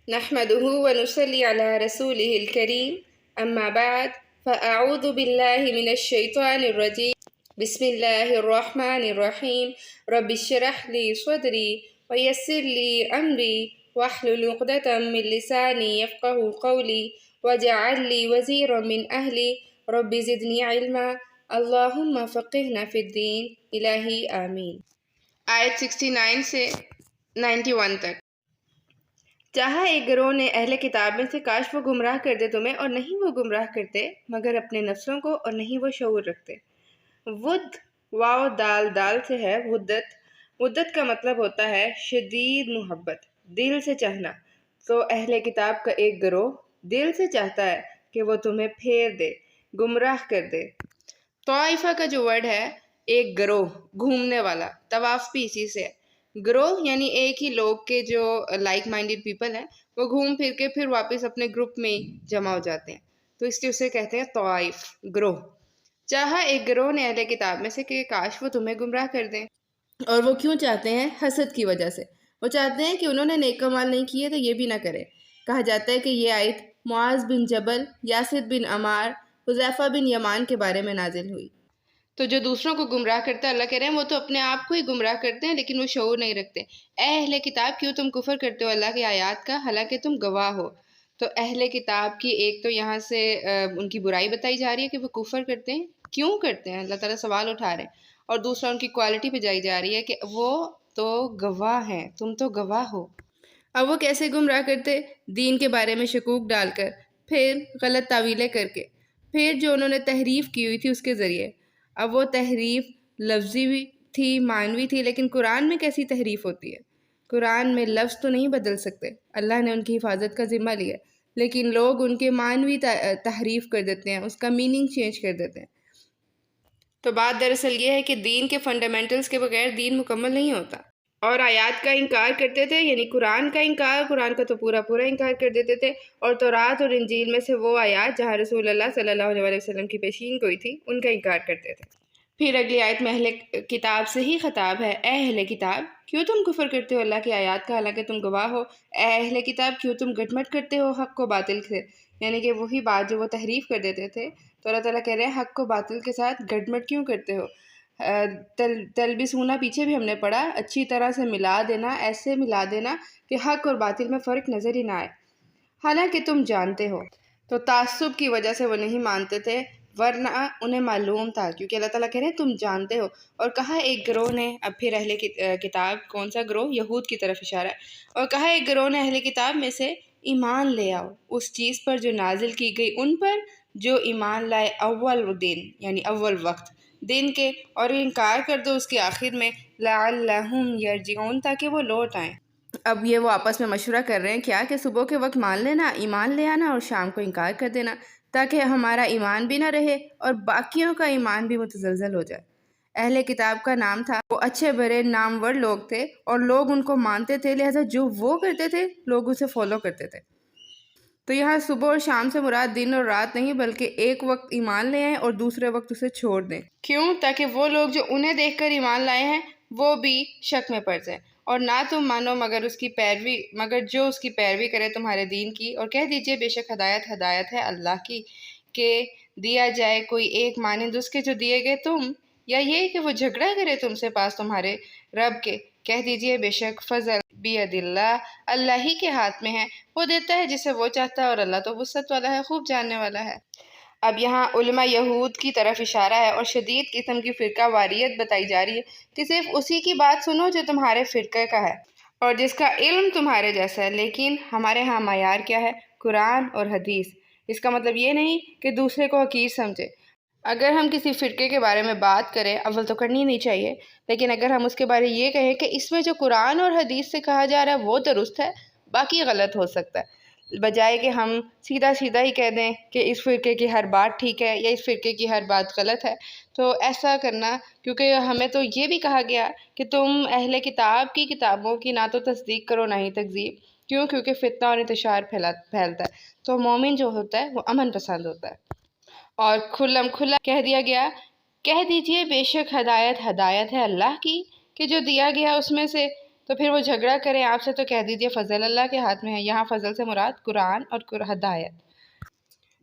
نحمده ونصلي على رسوله الكريم أما بعد فأعوذ بالله من الشيطان الرجيم بسم الله الرحمن الرحيم رب اشرح لي صدري ويسر لي أمري واحلل عقدة من لساني يفقه قولي واجعل لي وزيرا من أهلي رب زدني علما اللهم فقهنا في الدين إلهي آمين۔ آیت 69 سے 91 تک۔ چاہا ایک گروہ نے اہل کتاب میں سے کاش وہ گمراہ کر دے تمہیں، اور نہیں وہ گمراہ کرتے مگر اپنے نفسوں کو، اور نہیں وہ شعور رکھتے۔ ود واو دال دال سے ہے ودت۔ ودت کا مطلب ہوتا ہے شدید محبت، دل سے چاہنا۔ تو اہل کتاب کا ایک گروہ دل سے چاہتا ہے کہ وہ تمہیں پھیر دے، گمراہ کر دے۔ طائفہ کا جو ورڈ ہے، ایک گروہ، گھومنے والا، طواف بھی اسی سے ہے۔ گروہ یعنی ایک ہی لوگ کے جو لائک مائنڈیڈ پیپل ہیں، وہ گھوم پھر کے پھر واپس اپنے گروپ میں جمع ہو جاتے ہیں، تو اس لیے اسے کہتے ہیں طائف، گروہ۔ چاہا ایک گروہ نے اہل کتاب میں سے کہ کاش وہ تمہیں گمراہ کر دیں، اور وہ کیوں چاہتے ہیں؟ حسد کی وجہ سے۔ وہ چاہتے ہیں کہ انہوں نے نیک اعمال نہیں کیے تو یہ بھی نہ کرے۔ کہا جاتا ہے کہ یہ آیت معاذ بن جبل، یاسر بن عمار، حذیفہ بن یمان کے بارے میں نازل ہوئی۔ تو جو دوسروں کو گمراہ کرتا ہے، اللہ کہہ رہے ہیں وہ تو اپنے آپ کو ہی گمراہ کرتے ہیں لیکن وہ شعور نہیں رکھتے۔ اے اہل کتاب کیوں تم کفر کرتے ہو اللہ کی آیات کا، حالانکہ تم گواہ ہو۔ تو اہل کتاب کی ایک تو یہاں سے ان کی برائی بتائی جا رہی ہے کہ وہ کفر کرتے ہیں، کیوں کرتے ہیں، اللہ تعالیٰ سوال اٹھا رہے ہیں، اور دوسرا ان کی کوالٹی پہ جائی جا رہی ہے کہ وہ تو گواہ ہیں، تم تو گواہ ہو۔ اب وہ کیسے گمراہ کرتے؟ دین کے بارے میں شکوک ڈال کر، پھر غلط تعویلیں کر کے، پھر جو انہوں نے تحریف کی ہوئی تھی اس کے ذریعے۔ اب وہ تحریف لفظی بھی تھی، معنوی تھی، لیکن قرآن میں کیسی تحریف ہوتی ہے؟ قرآن میں لفظ تو نہیں بدل سکتے، اللہ نے ان کی حفاظت کا ذمہ لیا، لیکن لوگ ان کے معنوی تحریف کر دیتے ہیں، اس کا میننگ چینج کر دیتے ہیں۔ تو بات دراصل یہ ہے کہ دین کے فنڈامنٹلز کے بغیر دین مکمل نہیں ہوتا، اور آیات کا انکار کرتے تھے، یعنی قرآن کا انکار، قرآن کا تو پورا انکار کر دیتے تھے، اور تورات اور انجیل میں سے وہ آیات جہاں رسول اللہ صلی اللہ علیہ وسلم کی پیشین گوئی تھی ان کا انکار کرتے تھے۔ پھر اگلی آیت میں اہل کتاب سے ہی خطاب ہے، اے اہل کتاب کیوں تم کفر کرتے ہو اللہ کی آیات کا حالانکہ تم گواہ ہو؟ اے اہل کتاب کیوں تم گٹمٹ کرتے ہو حق کو باطل سے؟ یعنی کہ وہی بات جو وہ تحریف کر دیتے تھے، تو اللہ تعالیٰ کہہ رہے ہیں حق کو باطل کے ساتھ گٹمٹ کیوں کرتے ہو؟ تلبسونا پیچھے بھی ہم نے پڑھا، اچھی طرح سے ملا دینا، ایسے ملا دینا کہ حق اور باطل میں فرق نظر ہی نہ آئے، حالانکہ تم جانتے ہو۔ تو تعصب کی وجہ سے وہ نہیں مانتے تھے، ورنہ انہیں معلوم تھا، کیونکہ اللہ تعالیٰ کہہ رہے ہیں تم جانتے ہو۔ اور کہا ایک گروہ نے، اب پھر اہل کتاب، کون سا گروہ؟ یہود کی طرف اشارہ ہے، اور کہا ایک گروہ نے اہل کتاب میں سے ایمان لے آؤ اس چیز پر جو نازل کی گئی ان پر جو ایمان لائے اول دن، یعنی اول وقت دن کے، اور انکار کر دو اس کے آخر میں، لعلہم یرجعون، تاکہ وہ لوٹ آئیں۔ اب یہ وہ آپس میں مشورہ کر رہے ہیں کیا کہ صبح کے وقت مان لینا، ایمان لے آنا، اور شام کو انکار کر دینا، تاکہ ہمارا ایمان بھی نہ رہے اور باقیوں کا ایمان بھی متزلزل ہو جائے۔ اہل کتاب کا نام تھا، وہ اچھے برے نامور لوگ تھے، اور لوگ ان کو مانتے تھے، لہذا جو وہ کرتے تھے لوگ اسے فالو کرتے تھے۔ تو یہاں صبح اور شام سے مراد دن اور رات نہیں، بلکہ ایک وقت ایمان لے آئیں اور دوسرے وقت اسے چھوڑ دیں۔ کیوں؟ تاکہ وہ لوگ جو انہیں دیکھ کر ایمان لائے ہیں وہ بھی شک میں پڑ جائیں، اور نہ تم مانو مگر جو اس کی پیروی کرے تمہارے دین کی، اور کہہ دیجئے بے شک ہدایت ہے اللہ کی، کہ دیا جائے کوئی ایک مانند اس کے جو دیے گئے تم، یا یہ کہ وہ جھگڑا کرے تم سے پاس تمہارے رب کے، کہہ دیجئے بے شک فضل بید اللہ، اللہ ہی کے ہاتھ میں ہے، وہ دیتا ہے جسے وہ چاہتا ہے، اور اللہ تو وسعت والا ہے، خوب جاننے والا ہے۔ اب یہاں علماء یہود کی طرف اشارہ ہے، اور شدید قسم کی فرقہ واریت بتائی جا رہی ہے کہ صرف اسی کی بات سنو جو تمہارے فرقے کا ہے اور جس کا علم تمہارے جیسا ہے، لیکن ہمارے ہاں معیار کیا ہے؟ قرآن اور حدیث۔ اس کا مطلب یہ نہیں کہ دوسرے کو حقیر سمجھے۔ اگر ہم کسی فرقے کے بارے میں بات کریں، اول تو کرنی نہیں چاہیے، لیکن اگر ہم اس کے بارے یہ کہیں کہ اس میں جو قرآن اور حدیث سے کہا جا رہا ہے وہ درست ہے، باقی غلط ہو سکتا ہے، بجائے کہ ہم سیدھا ہی کہہ دیں کہ اس فرقے کی ہر بات ٹھیک ہے یا اس فرقے کی ہر بات غلط ہے، تو ایسا کرنا، کیونکہ ہمیں تو یہ بھی کہا گیا کہ تم اہل کتاب کی کتابوں کی نہ تو تصدیق کرو نہ ہی تکذیب، کیونکہ فتنہ اور انتشار پھیلتا ہے، تو مومن جو ہوتا ہے وہ امن پسند ہوتا ہے۔ اور کھلا کہہ دیا گیا، کہہ دیجئے بے شک ہدایت ہے اللہ کی، کہ جو دیا گیا اس میں سے تو پھر وہ جھگڑا کریں آپ سے تو کہہ دیجیے فضل اللہ کے ہاتھ میں ہے۔ یہاں فضل سے مراد قرآن اور ہدایت۔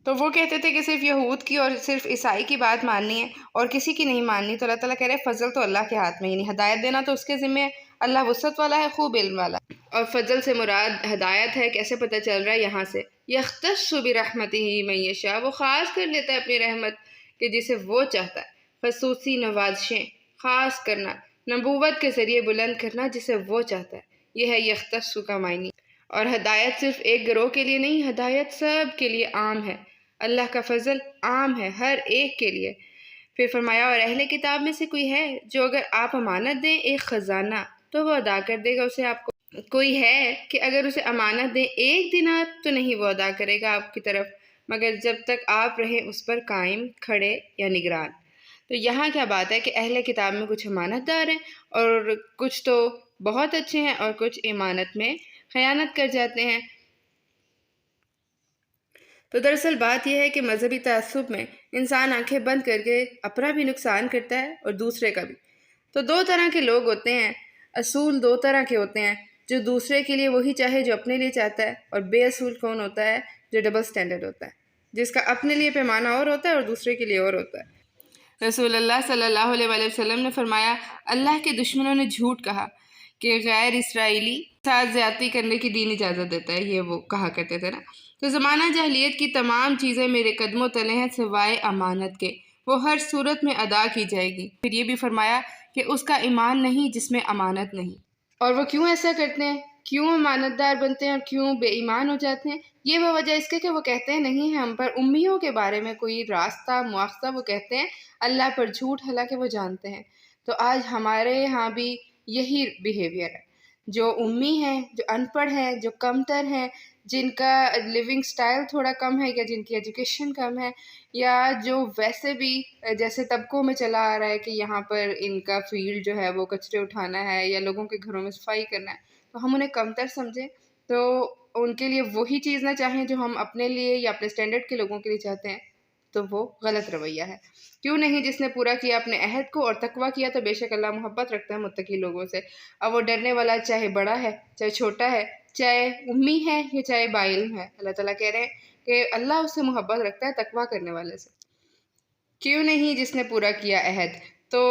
تو وہ کہتے تھے کہ صرف یہود کی اور صرف عیسائی کی بات ماننی ہے اور کسی کی نہیں ماننی، تو اللہ تعالیٰ کہہ رہے ہیں فضل تو اللہ کے ہاتھ میں، یعنی ہدایت دینا تو اس کے ذمہ ہے، اللہ وسعت والا ہے، خوب علم والا ہے۔ اور فضل سے مراد ہدایت ہے، کیسے پتہ چل رہا ہے یہاں سے، یختص برحمتہ من یشاء، وہ خاص کر لیتا ہے اپنی رحمت کہ جسے وہ چاہتا ہے، خصوصی نوازشیں، خاص کرنا، نبوت کے ذریعے بلند کرنا جسے وہ چاہتا ہے، یہ ہے یختص کا معنی۔ اور ہدایت صرف ایک گروہ کے لیے نہیں، ہدایت سب کے لیے عام ہے، اللہ کا فضل عام ہے ہر ایک کے لیے۔ پھر فرمایا اور اہل کتاب میں سے کوئی ہے جو اگر آپ امانت دیں ایک خزانہ تو وہ ادا کر دے گا اسے آپ کو، کوئی ہے کہ اگر اسے امانت دیں ایک دینار تو نہیں وہ ادا کرے گا آپ کی طرف مگر جب تک آپ رہیں اس پر قائم، کھڑے یا نگران۔ تو یہاں کیا بات ہے کہ اہل کتاب میں کچھ امانت دار ہیں اور کچھ تو بہت اچھے ہیں اور کچھ امانت میں خیانت کر جاتے ہیں۔ تو دراصل بات یہ ہے کہ مذہبی تعصب میں انسان آنکھیں بند کر کے اپنا بھی نقصان کرتا ہے اور دوسرے کا بھی۔ تو دو طرح کے لوگ ہوتے ہیں، اصول دو طرح کے ہوتے ہیں، جو دوسرے کے لیے وہی چاہے جو اپنے لیے چاہتا ہے، اور بے اصول کون ہوتا ہے؟ جو ڈبل سٹینڈرڈ ہوتا ہے، جس کا اپنے لیے پیمانہ اور ہوتا ہے اور دوسرے کے لیے اور ہوتا ہے۔ رسول اللہ صلی اللہ علیہ وآلہ وسلم نے فرمایا اللہ کے دشمنوں نے جھوٹ کہا کہ غیر اسرائیلی ساتھ زیادتی کرنے کی دین اجازت دیتا ہے، یہ وہ کہا کرتے تھے نا۔ تو زمانہ جاہلیت کی تمام چیزیں میرے قدموں تلے ہیں سوائے امانت کے، وہ ہر صورت میں ادا کی جائے گی۔ پھر یہ بھی فرمایا کہ اس کا ایمان نہیں جس میں امانت نہیں۔ اور وہ کیوں ایسا کرتے ہیں، کیوں امانت دار بنتے ہیں اور کیوں بے ایمان ہو جاتے ہیں؟ یہ وہ وجہ اس کے کہ وہ کہتے ہیں نہیں ہے ہم پر امیوں کے بارے میں کوئی راستہ مواخذہ، وہ کہتے ہیں اللہ پر جھوٹ، حالانکہ وہ جانتے ہیں۔ تو آج ہمارے یہاں بھی یہی بیہیویئر ہے، جو امی ہیں، جو ان پڑھ ہیں، جو کم تر ہیں، جن کا لیونگ سٹائل تھوڑا کم ہے یا جن کی ایجوکیشن کم ہے، یا جو ویسے بھی جیسے طبقوں میں چلا آ رہا ہے کہ یہاں پر ان کا فیلڈ جو ہے وہ کچرے اٹھانا ہے یا لوگوں کے گھروں میں صفائی کرنا ہے، تو ہم انہیں کم تر سمجھیں، تو ان کے لیے وہی چیز نہ چاہیں جو ہم اپنے لیے یا اپنے سٹینڈرڈ کے لوگوں کے لیے چاہتے ہیں، تو وہ غلط رویہ ہے۔ کیوں نہیں، جس نے پورا کیا اپنے عہد کو اور تقویٰ کیا تو بے شک اللہ محبت رکھتا ہے متقی لوگوں سے۔ اب وہ ڈرنے والا چاہے بڑا ہے، چاہے چھوٹا ہے، چاہے امی ہے یا چاہے باعلم ہے، اللہ تعالیٰ کہہ رہے ہیں کہ اللہ اس سے محبت رکھتا ہے تقویٰ کرنے والے سے۔ کیوں نہیں، جس نے پورا کیا عہد۔ تو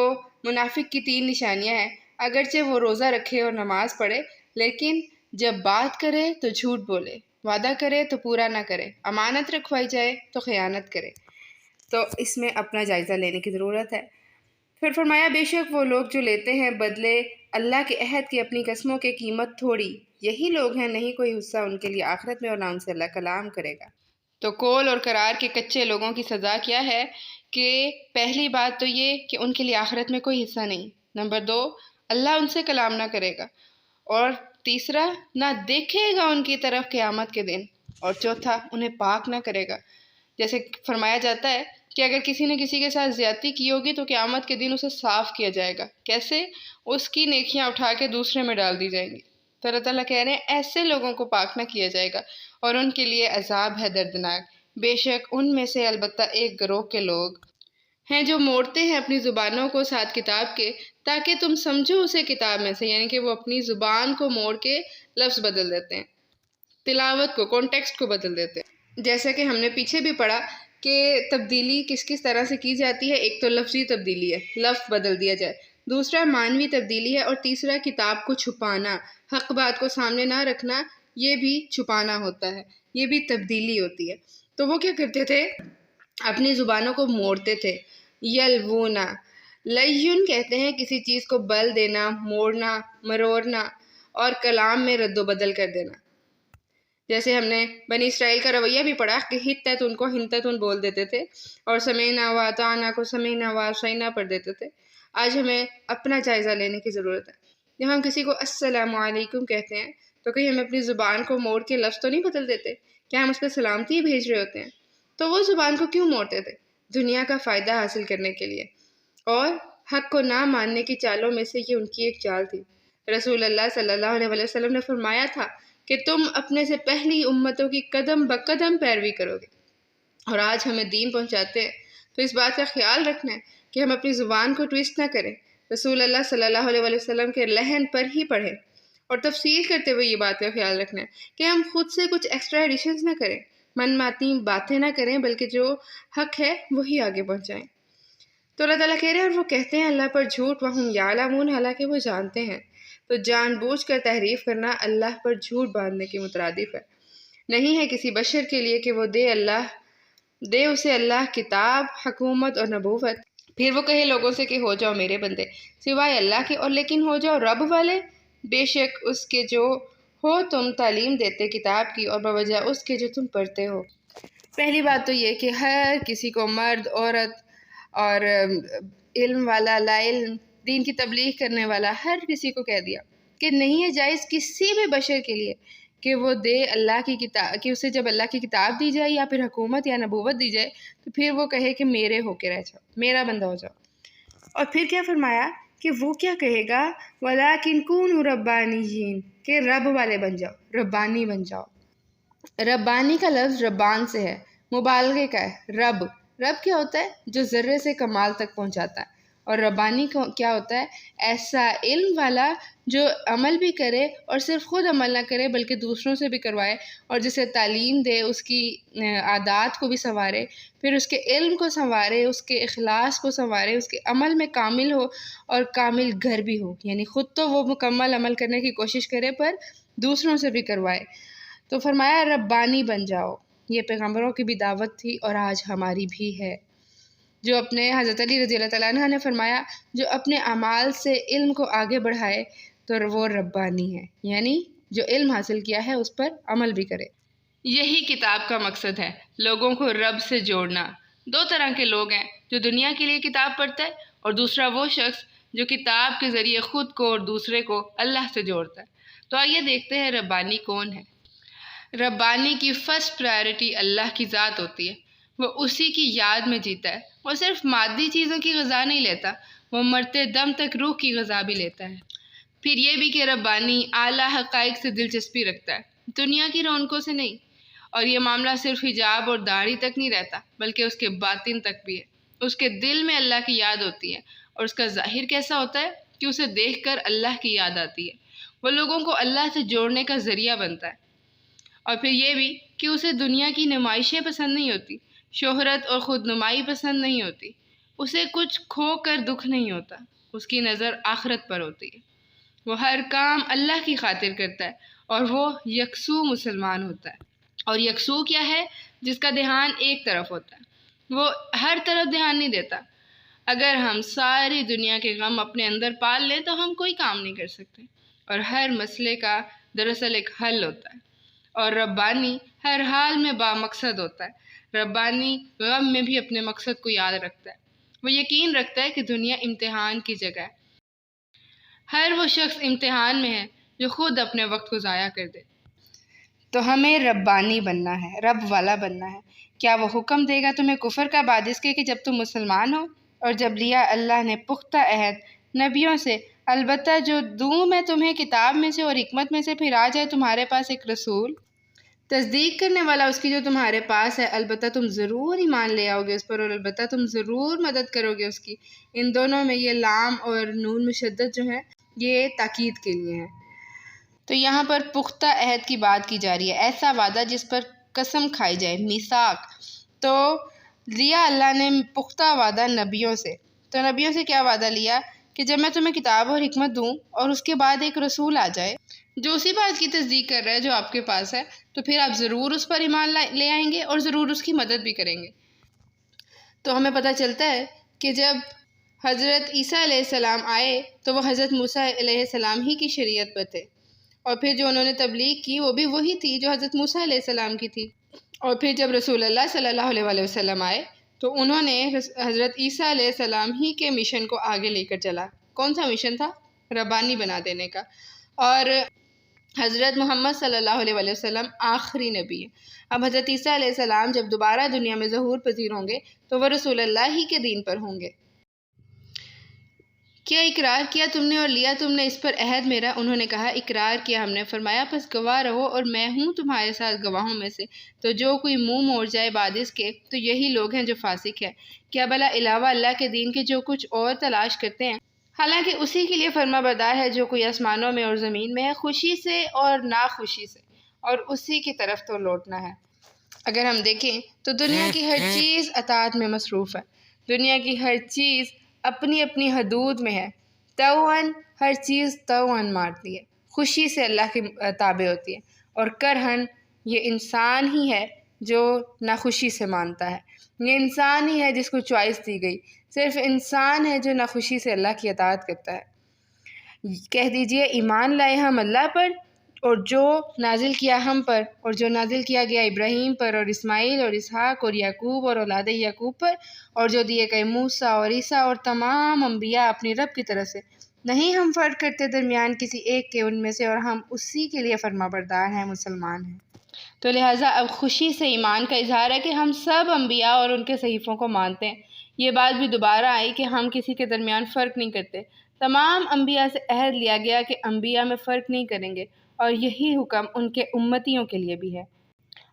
منافق کی 3 نشانیاں ہیں، اگرچہ وہ روزہ رکھے اور نماز پڑھے لیکن جب بات کرے تو جھوٹ بولے، وعدہ کرے تو پورا نہ کرے، امانت رکھوائی جائے تو خیانت کرے۔ تو اس میں اپنا جائزہ لینے کی ضرورت ہے۔ پھر فرمایا بے شک وہ لوگ جو لیتے ہیں بدلے اللہ کے عہد کی اپنی قسموں کی قیمت تھوڑی، یہی لوگ ہیں نہیں کوئی حصہ ان کے لیے آخرت میں اور نہ ان سے اللہ کلام کرے گا۔ تو قول اور قرار کے کچے لوگوں کی سزا کیا ہے کہ پہلی بات تو یہ کہ ان کے لیے آخرت میں کوئی حصہ نہیں، نمبر 2 اللہ ان سے کلام نہ کرے گا، اور تیسرا نہ دیکھے گا ان کی طرف قیامت کے دن، اور چوتھا انہیں پاک نہ کرے گا۔ جیسے فرمایا جاتا ہے کہ اگر کسی نے کسی کے ساتھ زیادتی کی ہوگی تو قیامت کے دن اسے صاف کیا جائے گا، کیسے؟ اس کی نیکیاں اٹھا کے دوسرے میں ڈال دی جائیں گی۔ تو اللہ تعالیٰ کہہ رہے ہیں ایسے لوگوں کو پاک نہ کیا جائے گا اور ان کے لیے عذاب ہے دردناک۔ بے شک ان میں سے البتہ ایک گروہ کے لوگ ہیں جو موڑتے ہیں اپنی زبانوں کو ساتھ کتاب کے تاکہ تم سمجھو اسے کتاب میں سے، یعنی کہ وہ اپنی زبان کو موڑ کے لفظ بدل دیتے ہیں، تلاوت کو، کانٹیکسٹ کو بدل دیتے ہیں۔ جیسا کہ ہم نے پیچھے بھی پڑھا کہ تبدیلی کس کس طرح سے کی جاتی ہے، ایک تو لفظی تبدیلی ہے، لفظ بدل دیا جائے، دوسرا معنوی تبدیلی ہے، اور تیسرا کتاب کو چھپانا، حق بات کو سامنے نہ رکھنا، یہ بھی چھپانا ہوتا ہے، یہ بھی تبدیلی ہوتی ہے۔ تو وہ کیا کرتے تھے؟ اپنی زبانوں کو موڑتے تھے۔ یلوونا، لیون کہتے ہیں کسی چیز کو بل دینا، موڑنا، مروڑنا، اور کلام میں رد و بدل کر دینا۔ جیسے ہم نے بنی اسرائیل کا رویہ بھی پڑھا کہ ہتتن کو ہنتتن بول دیتے تھے اور سمینا و اطعنا کو سمینا و عصینا پڑھ دیتے تھے۔ آج ہمیں اپنا جائزہ لینے کی ضرورت ہے۔ جب ہم کسی کو السلام علیکم کہتے ہیں تو کہیں ہم اپنی زبان کو موڑ کے لفظ تو نہیں بدل دیتے؟ کیا ہم اس پہ سلامتی بھیج رہے ہوتے ہیں؟ تو وہ زبان کو کیوں موڑتے تھے؟ دنیا کا فائدہ حاصل کرنے کے لیے، اور حق کو نہ ماننے کی چالوں میں سے یہ ان کی ایک چال تھی۔ رسول اللہ صلی اللہ علیہ وسلم نے فرمایا تھا کہ تم اپنے سے پہلی امتوں کی قدم بقدم پیروی کرو گے، اور آج ہمیں دین پہنچاتے ہیں تو اس بات کا خیال رکھنا ہے کہ ہم اپنی زبان کو ٹویسٹ نہ کریں، رسول اللہ صلی اللہ علیہ وسلم کے لحن پر ہی پڑھیں، اور تفصیل کرتے ہوئے یہ بات کا خیال رکھنا ہے کہ ہم خود سے کچھ ایکسٹرا ایڈیشنز نہ کریں، من ماتی باتیں نہ کریں، بلکہ جو حق ہے وہی آگے پہنچائیں۔ تو اللہ تعالیٰ کہہ رہے ہیں اور وہ کہتے ہیں اللہ پر جھوٹ وہم یعلمون، حالانکہ وہ جانتے ہیں۔ تو جان بوجھ کر تحریف کرنا اللہ پر جھوٹ باندھنے کے مترادف ہے۔ نہیں ہے کسی بشر کے لیے کہ وہ دے اسے اللہ کتاب، حکومت اور نبوت، پھر وہ کہے لوگوں سے کہ ہو جاؤ میرے بندے سوائے اللہ کے، اور لیکن ہو جاؤ رب والے، بے شک اس کے جو ہو تم تعلیم دیتے کتاب کی، اور بوجہ اس کے جو تم پڑھتے ہو۔ پہلی بات تو یہ کہ ہر کسی کو، مرد، عورت اور علم والا، لا علم، دین کی تبلیغ کرنے والا، ہر کسی کو کہہ دیا کہ نہیں ہے جائز کسی بھی بشر کے لیے کہ وہ دے اللہ کی کتاب، کہ اسے جب اللہ کی کتاب دی جائے یا پھر حکومت یا نبوت دی جائے تو پھر وہ کہے کہ میرے ہو کے رہ جاؤ، میرا بندہ ہو جاؤ۔ اور پھر کیا فرمایا کہ وہ کیا کہے گا، وَلَٰكِن كُونُوا رَبَّانِيِّينَ، کہ رب والے بن جاؤ، ربانی بن جاؤ۔ ربانی کا لفظ ربان سے ہے، مبالغے کا ہے۔ رب کیا ہوتا ہے؟ جو ذرے سے کمال تک پہنچاتا ہے۔ اور ربانی کیا ہوتا ہے؟ ایسا علم والا جو عمل بھی کرے اور صرف خود عمل نہ کرے بلکہ دوسروں سے بھی کروائے، اور جسے تعلیم دے، اس کی عادات کو بھی سنوارے، پھر اس کے علم کو سنوارے، اس کے اخلاص کو سنوارے، اس کے عمل میں کامل ہو اور کامل گھر بھی ہو، یعنی خود تو وہ مکمل عمل کرنے کی کوشش کرے پر دوسروں سے بھی کروائے۔ تو فرمایا ربانی بن جاؤ۔ یہ پیغمبروں کی بھی دعوت تھی اور آج ہماری بھی ہے۔ جو اپنے حضرت علی رضی اللہ تعالیٰ عنہ نے فرمایا جو اپنے اعمال سے علم کو آگے بڑھائے تو وہ ربانی ہے، یعنی جو علم حاصل کیا ہے اس پر عمل بھی کرے۔ یہی کتاب کا مقصد ہے، لوگوں کو رب سے جوڑنا۔ دو طرح کے لوگ ہیں، جو دنیا کے لیے کتاب پڑھتا ہے اور دوسرا وہ شخص جو کتاب کے ذریعے خود کو اور دوسرے کو اللہ سے جوڑتا ہے۔ تو آئیے دیکھتے ہیں ربانی کون ہے۔ ربانی کی فرسٹ پرائرٹی اللہ کی ذات ہوتی ہے، وہ اسی کی یاد میں جیتا ہے۔ وہ صرف مادی چیزوں کی غذا نہیں لیتا، وہ مرتے دم تک روح کی غذا بھی لیتا ہے۔ پھر یہ بھی کہ ربانی اعلیٰ حقائق سے دلچسپی رکھتا ہے، دنیا کی رونقوں سے نہیں۔ اور یہ معاملہ صرف حجاب اور داڑھی تک نہیں رہتا بلکہ اس کے باطن تک بھی ہے۔ اس کے دل میں اللہ کی یاد ہوتی ہے، اور اس کا ظاہر کیسا ہوتا ہے کہ اسے دیکھ کر اللہ کی یاد آتی ہے، وہ لوگوں کو اللہ سے جوڑنے کا ذریعہ بنتا ہے۔ اور پھر یہ بھی کہ اسے دنیا کی نمائشیں پسند نہیں ہوتی، شہرت اور خود نمائی پسند نہیں ہوتی، اسے کچھ کھو کر دکھ نہیں ہوتا، اس کی نظر آخرت پر ہوتی ہے۔ وہ ہر کام اللہ کی خاطر کرتا ہے اور وہ یکسو مسلمان ہوتا ہے۔ اور یکسو کیا ہے؟ جس کا دھیان ایک طرف ہوتا ہے، وہ ہر طرف دھیان نہیں دیتا۔ اگر ہم ساری دنیا کے غم اپنے اندر پال لیں تو ہم کوئی کام نہیں کر سکتے، اور ہر مسئلے کا دراصل ایک حل ہوتا ہے۔ اور ربانی ہر حال میں بامقصد ہوتا ہے، ربانی غم میں بھی اپنے مقصد کو یاد رکھتا ہے، وہ یقین رکھتا ہے کہ دنیا امتحان کی جگہ ہے۔ ہر وہ شخص امتحان میں ہے جو خود اپنے وقت کو ضائع کر دے۔ تو ہمیں ربانی بننا ہے، رب والا بننا ہے۔ کیا وہ حکم دے گا تمہیں کفر کا بعد اس کے کہ جب تم مسلمان ہو؟ اور جب لیا اللہ نے پختہ عہد نبیوں سے، البتہ جو دوں میں تمہیں کتاب میں سے اور حکمت میں سے، پھر آ جائے تمہارے پاس ایک رسول تصدیق کرنے والا اس کی جو تمہارے پاس ہے، البتہ تم ضرور ایمان لے آؤ گے اس پر، اور البتہ تم ضرور مدد کرو گے اس کی۔ ان دونوں میں یہ لام اور نون مشدد جو ہے یہ تاکید کے لیے ہے۔ تو یہاں پر پختہ عہد کی بات کی جا رہی ہے، ایسا وعدہ جس پر قسم کھائی جائے، میثاق۔ تو لیا اللہ نے پختہ وعدہ نبیوں سے، تو نبیوں سے کیا وعدہ لیا کہ جب میں تمہیں کتاب اور حکمت دوں اور اس کے بعد ایک رسول آ جائے جو اسی بات کی تصدیق کر رہا ہے جو آپ کے پاس ہے، تو پھر آپ ضرور اس پر ایمان لے آئیں گے اور ضرور اس کی مدد بھی کریں گے۔ تو ہمیں پتہ چلتا ہے کہ جب حضرت عیسیٰ علیہ السلام آئے تو وہ حضرت موسیٰ علیہ السلام ہی کی شریعت پر تھے، اور پھر جو انہوں نے تبلیغ کی وہ بھی وہی تھی جو حضرت موسیٰ علیہ السلام کی تھی۔ اور پھر جب رسول اللہ صلی اللہ علیہ وسلم آئے تو انہوں نے حضرت عیسیٰ علیہ السلام ہی کے مشن کو آگے لے کر چلا۔ کون سا مشن تھا؟ ربانی بنا دینے کا۔ اور حضرت محمد صلی اللہ علیہ وسلم آخری نبی ہے۔ اب حضرت عیسیٰ علیہ السلام جب دوبارہ دنیا میں ظہور پذیر ہوں گے تو وہ رسول اللہ ہی کے دین پر ہوں گے۔ کیا اقرار کیا تم نے اور لیا تم نے اس پر عہد میرا؟ انہوں نے کہا اقرار کیا ہم نے۔ فرمایا پس گواہ رہو اور میں ہوں تمہارے ساتھ گواہوں میں سے۔ تو جو کوئی منہ موڑ جائے بعد اس کے تو یہی لوگ ہیں جو فاسق ہے۔ کیا بھلا علاوہ اللہ کے دین کے جو کچھ اور تلاش کرتے ہیں حالانکہ اسی کے لیے فرما بردار ہے جو کوئی آسمانوں میں اور زمین میں ہے، خوشی سے اور ناخوشی سے، اور اسی کی طرف تو لوٹنا ہے۔ اگر ہم دیکھیں تو دنیا کی ہر چیز اطاعت میں مصروف ہے، دنیا کی ہر چیز اپنی اپنی حدود میں ہے، توأن ہر چیز توأن مارتی ہے، خوشی سے اللہ کی تابع ہوتی ہے، اور کرہن یہ انسان ہی ہے جو ناخوشی سے مانتا ہے، یہ انسان ہی ہے جس کو چوائس دی گئی، صرف انسان ہے جو ناخوشی سے اللہ کی اطاعت کرتا ہے۔ کہہ دیجئے ایمان لائے ہم اللہ پر، اور جو نازل کیا ہم پر، اور جو نازل کیا گیا ابراہیم پر اور اسماعیل اور اسحاق اور یعقوب اور اولاد یعقوب پر، اور جو دیے گئے موسیٰ اور عیسیٰ اور تمام انبیاء اپنی رب کی طرف سے، نہیں ہم فرق کرتے درمیان کسی ایک کے ان میں سے، اور ہم اسی کے لیے فرما بردار ہیں، مسلمان ہیں۔ تو لہٰذا اب خوشی سے ایمان کا اظہار ہے کہ ہم سب انبیاء اور ان کے صحیفوں کو مانتے ہیں۔ یہ بات بھی دوبارہ آئی کہ ہم کسی کے درمیان فرق نہیں کرتے، تمام انبیاء سے عہد لیا گیا کہ انبیاء میں فرق نہیں کریں گے، اور یہی حکم ان کے امتیوں کے لیے بھی ہے۔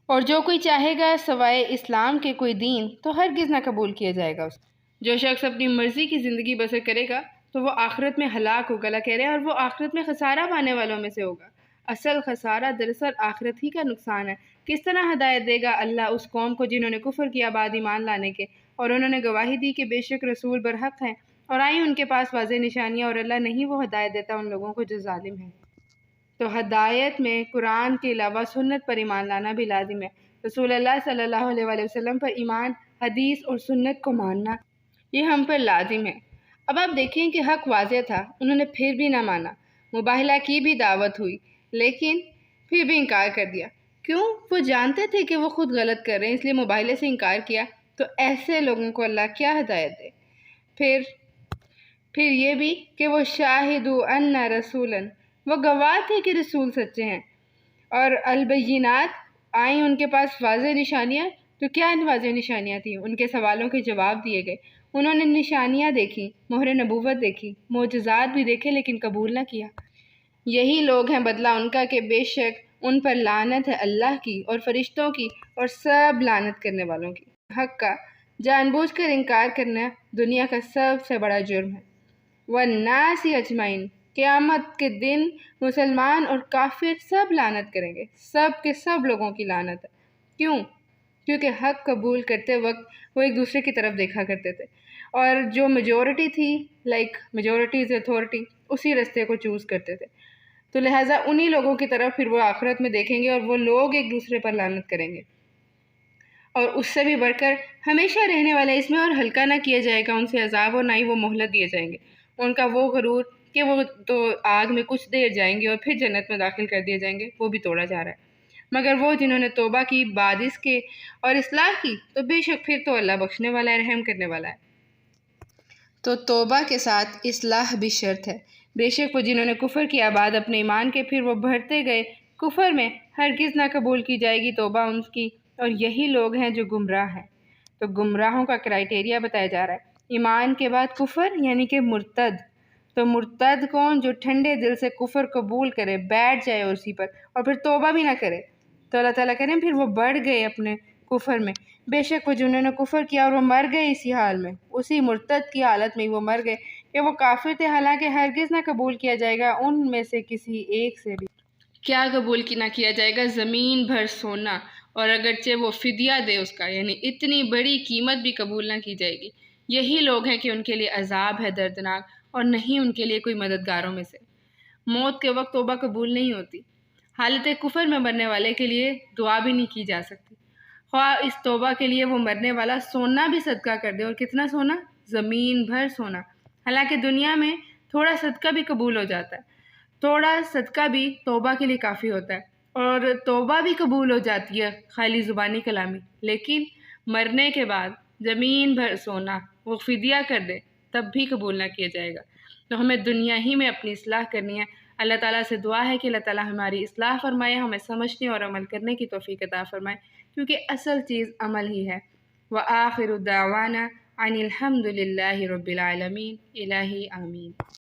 اور جو کوئی چاہے گا سوائے اسلام کے کوئی دین تو ہرگز نہ قبول کیا جائے گا اس کو۔ جو شخص اپنی مرضی کی زندگی بسر کرے گا تو وہ آخرت میں ہلاک ہوگا، اللہ کہہ رہے ہیں، اور وہ آخرت میں خسارہ پانے والوں میں سے ہوگا۔ اصل خسارہ دراصل آخرت ہی کا نقصان ہے۔ کس طرح ہدایت دے گا اللہ اس قوم کو جنہوں نے کفر کیا بعد ایمان لانے کے، اور انہوں نے گواہی دی کہ بے شک رسول برحق ہیں، اور آئیں ان کے پاس واضح نشانیاں، اور اللہ نہیں وہ ہدایت دیتا ان لوگوں کو جو ظالم ہیں۔ تو ہدایت میں قرآن کے علاوہ سنت پر ایمان لانا بھی لازم ہے۔ رسول اللہ صلی اللہ علیہ وآلہ وسلم پر ایمان، حدیث اور سنت کو ماننا، یہ ہم پر لازم ہے۔ اب آپ دیکھیں کہ حق واضح تھا، انہوں نے پھر بھی نہ مانا، مباہلہ کی بھی دعوت ہوئی لیکن پھر بھی انکار کر دیا۔ کیوں؟ وہ جانتے تھے کہ وہ خود غلط کر رہے ہیں، اس لیے مباہلے سے انکار کیا۔ تو ایسے لوگوں کو اللہ کیا ہدایت دے؟ پھر یہ بھی کہ وہ شاہدوا ان رسولاً، وہ گواہ تھے کہ رسول سچے ہیں، اور البینات، آئیں ان کے پاس واضح نشانیاں۔ تو کیا واضح نشانیاں تھیں؟ ان کے سوالوں کے جواب دیے گئے، انہوں نے نشانیاں دیکھی، مہر نبوت دیکھی، معجزات بھی دیکھے لیکن قبول نہ کیا۔ یہی لوگ ہیں بدلہ ان کا کہ بے شک ان پر لعنت ہے اللہ کی اور فرشتوں کی اور سب لعنت کرنے والوں کی۔ حق کا جان بوجھ کر انکار کرنا دنیا کا سب سے بڑا جرم ہے۔ والناس اجمعین، قیامت کے دن مسلمان اور کافر سب لعنت کریں گے، سب کے سب لوگوں کی لعنت ہے۔ کیوں؟ کیونکہ حق قبول کرتے وقت وہ ایک دوسرے کی طرف دیکھا کرتے تھے، اور جو میجورٹی تھی، میجورٹی از اتھارٹی، اسی رستے کو چوز کرتے تھے۔ تو لہٰذا انہی لوگوں کی طرف پھر وہ آخرت میں دیکھیں گے، اور وہ لوگ ایک دوسرے پر لعنت کریں گے، اور اس سے بھی بڑھ کر ہمیشہ رہنے والے اس میں اور ہلکا نہ کیا جائے گا ان سے عذاب، اور نہ ہی وہ مہلت دیے جائیں گے۔ ان کا وہ غرور کہ وہ تو آگ میں کچھ دیر جائیں گے اور پھر جنت میں داخل کر دیے جائیں گے، وہ بھی توڑا جا رہا ہے۔ مگر وہ جنہوں نے توبہ کی بعد اس کے اور اصلاح کی تو بے شک پھر تو اللہ بخشنے والا ہے، رحم کرنے والا ہے۔ تو توبہ کے ساتھ اصلاح بھی شرط ہے۔ بے شک وہ جنہوں نے کفر کیا بعد اپنے ایمان کے، پھر وہ بڑھتے گئے کفر میں، ہرگز نہ قبول کی جائے گی توبہ ان کی، اور یہی لوگ ہیں جو گمراہ ہیں۔ تو گمراہوں کا کرائٹیریا بتایا جا رہا ہے۔ ایمان کے بعد کفر یعنی کہ مرتد۔ تو مرتد کون؟ جو ٹھنڈے دل سے کفر قبول کرے، بیٹھ جائے اسی پر، اور پھر توبہ بھی نہ کرے۔ تو اللہ تعالیٰ کہہ رہے ہیں پھر وہ بڑھ گئے اپنے کفر میں۔ بے شک وہ جنہوں نے کفر کیا اور وہ مر گئے اسی حال میں، اسی مرتد کی حالت میں وہ مر گئے کہ وہ کافر تھے، حالانکہ ہرگز نہ قبول کیا جائے گا ان میں سے کسی ایک سے بھی۔ کیا قبول نہ کیا جائے گا؟ زمین بھر سونا، اور اگرچہ وہ فدیہ دے اس کا، یعنی اتنی بڑی قیمت بھی قبول نہ کی جائے گی۔ یہی لوگ ہیں کہ ان کے لیے عذاب ہے دردناک، اور نہیں ان کے لیے کوئی مددگاروں میں سے۔ موت کے وقت توبہ قبول نہیں ہوتی، حالت کفر میں مرنے والے کے لیے دعا بھی نہیں کی جا سکتی، خواہ اس توبہ کے لیے وہ مرنے والا سونا بھی صدقہ کر دے، اور کتنا سونا؟ زمین بھر سونا۔ حالانکہ دنیا میں تھوڑا صدقہ بھی قبول ہو جاتا ہے، تھوڑا صدقہ بھی توبہ کے لیے کافی ہوتا ہے، اور توبہ بھی قبول ہو جاتی ہے خالی زبانی کلامی، لیکن مرنے کے بعد زمین بھر سونا وہ فدیہ کر دے تب بھی قبول نہ کیا جائے گا۔ تو ہمیں دنیا ہی میں اپنی اصلاح کرنی ہے۔ اللہ تعالیٰ سے دعا ہے کہ اللہ تعالیٰ ہماری اصلاح فرمائے، ہمیں سمجھنے اور عمل کرنے کی توفیق عطا فرمائے، کیونکہ اصل چیز عمل ہی ہے۔ وآخر دعوانا ان الحمد للہ رب العالمین۔ الہی آمین۔